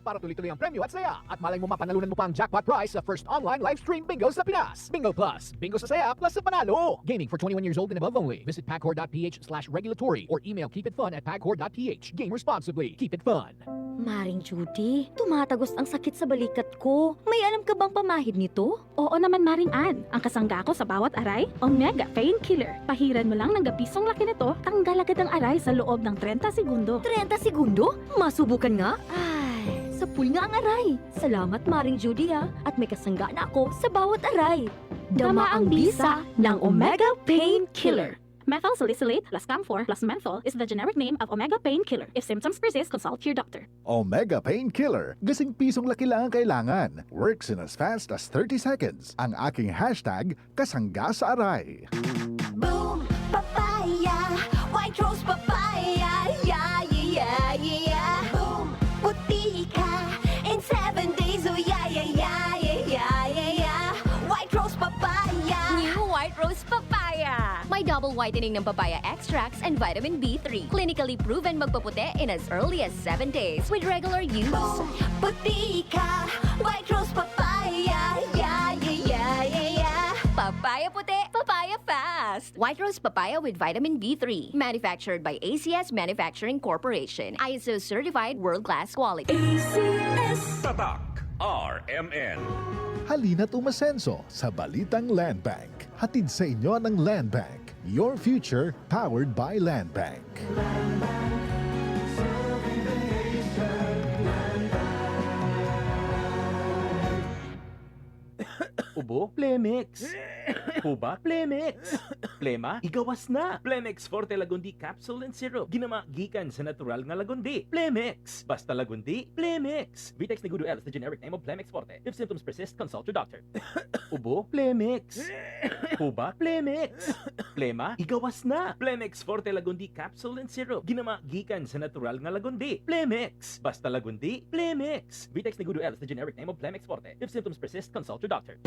Para tuloy-tuloy ang premyo at saya. At malay mo mapanalunan mo pa ang jackpot prize sa first online live stream bingo sa Pinas. Bingo Plus. Bingo sa saya plus sa panalo. Gaming for 21 years old and above only. Visit pagcor.ph/regulatory or email keepitfun@pagcor.ph. Game responsibly. Keep it fun. Maring Judy, tumatagos ang sakit sa balikat ko. May alam ka bang pamahid nito? Oo naman, Maring Ann. Ang kasangga ko sa bawat aray, Omega Painkiller. Pahiran mo lang ng gapisong laki nito, tanggal agad ang aray sa loob ng 30 segundo. 30 segundo? Masubukan nga? Ay, sapul nga ang aray. Salamat, Maring Judy at may kasangga na ako sa bawat aray. Dama ang bisa ng Omega Painkiller. Methyl salicylate plus camphor plus menthol is the generic name of Omega Painkiller. If symptoms persist, consult your doctor. Omega Painkiller. Gasing pisong laki lang ang kailangan. Works in as fast as 30 seconds. Ang aking hashtag, kasangga sa aray. Boom, papaya, white rose papaya, yeah, yeah, yeah. Boom, puti ka in 7 days, oh yeah, yeah, yeah, yeah, yeah, yeah. White rose papaya. New White Rose Papaya. May double whitening ng papaya extracts and vitamin B3. Clinically proven magpaputi in as early as 7 days with regular use. Boom, puti ka, white rose papaya, yeah, yeah, yeah, yeah, yeah. Papaya puti, papaya fast. White Rose Papaya with vitamin B3. Manufactured by ACS Manufacturing Corporation. ISO certified world-class quality. Tatak RMN. Halina't umasenso sa Balitang Land Bank. Hatid sa inyo ng Land Bank. Your future powered by Land Bank. Ubo? Plemix. Huba? Plemix. Plema? Igawas na. Plemix Forte Lagundi Capsule and Syrup. Ginama gikan sa natural nga lagundi. Plemix. Basta lagundi, Plemix. Vitex Negudo L is the generic name of Plemix Forte. If symptoms persist, consult your doctor. Ubo? Plemix. Huba? Plemix. Plema? Igawas na. Plemix Forte Lagundi Capsule and Syrup. Ginama gikan sa natural nga lagundi. Plemix. Basta lagundi, Plemix. Vitex Negudo L is the generic name of Plemix Forte. If symptoms persist, consult your doctor.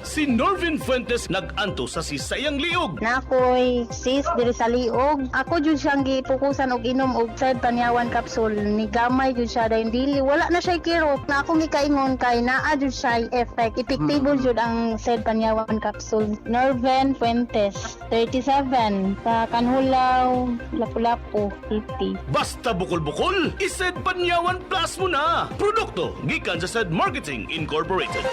Si Norvin Fuentes nag-anto sa sisayang liog. Nakoy sis diri sa liog. Ako jud siyang gipukusan og inom og side panyawan capsule. Ni gamay jud siya dahil dili wala na siya kirot. Na akong gikaingon kay naa jud siya effect. Epektibo jud ang side panyawan capsule. Norven Fuentes, 37, sa Kanhulaw, Lapu-Lapu, City. Basta bukol-bukol, ised Panyawan Plus mo na. Produkto gikan sa Said Marketing Incorporated.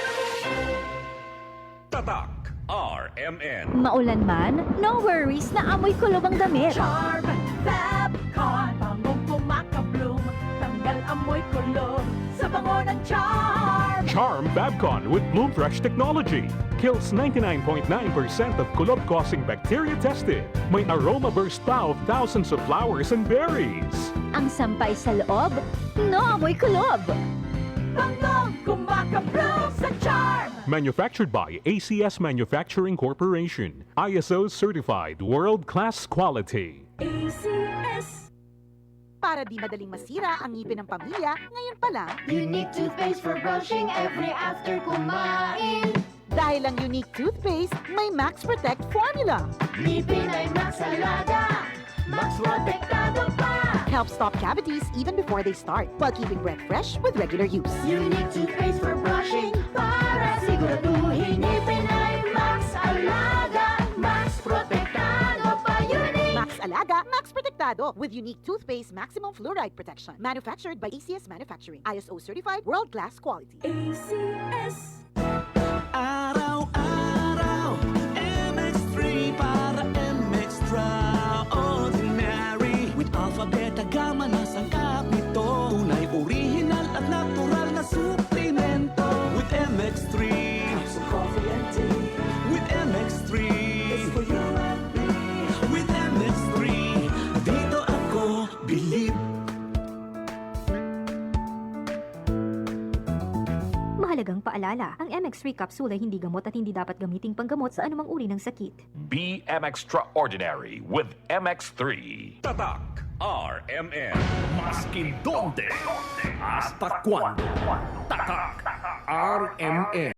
Tatak RMN. Maulan man, no worries na amoy kulob ang damit. Charm, Fabcon, bangong pumakabloom, tanggal amoy kulo sa bango ng Charm. Charm Babcon with Bloom Fresh technology kills 99.9% of kulob-causing bacteria tested. May aroma burst pa of thousands of flowers and berries. Ang sampay sa loob, no amoy kulob. Bangong kumakabloom sa Charm. Manufactured by ACS Manufacturing Corporation. ISO certified world-class quality. ACS. Para di madaling masira ang ngipin ng pamilya, ngayon pa lang, Unique toothpaste for brushing every after kumain. dahil ang unique toothpaste, may Max Protect formula. Ngipin ay Max Alaga, Max Protektado pa. Helps stop cavities even before they start, while keeping breath fresh with regular use. Unique toothpaste for brushing para siguraduhin ngipin ay Max Alaga, Max Protektado pa. Unique Max Alaga, Max Protectado with unique toothpaste maximum fluoride protection. Manufactured by ACS Manufacturing. ISO certified world-class quality. ACS. Araw-araw, MX3 para MX-Traordinary. With alpha, beta, gamma na sangkap nito. Tunay, original at natural na suplemento. With MX3, so coffee and tea. With MX3, it's for you and me. With MX3, dito ako bilib. Mahalagang paalala, ang MX3 capsule ay hindi gamot at hindi dapat gamiting panggamot sa anumang uri ng sakit. Be Extraordinary with MX3. Tatak RMN. Maskin donde hasta cuando. Tatak RMN.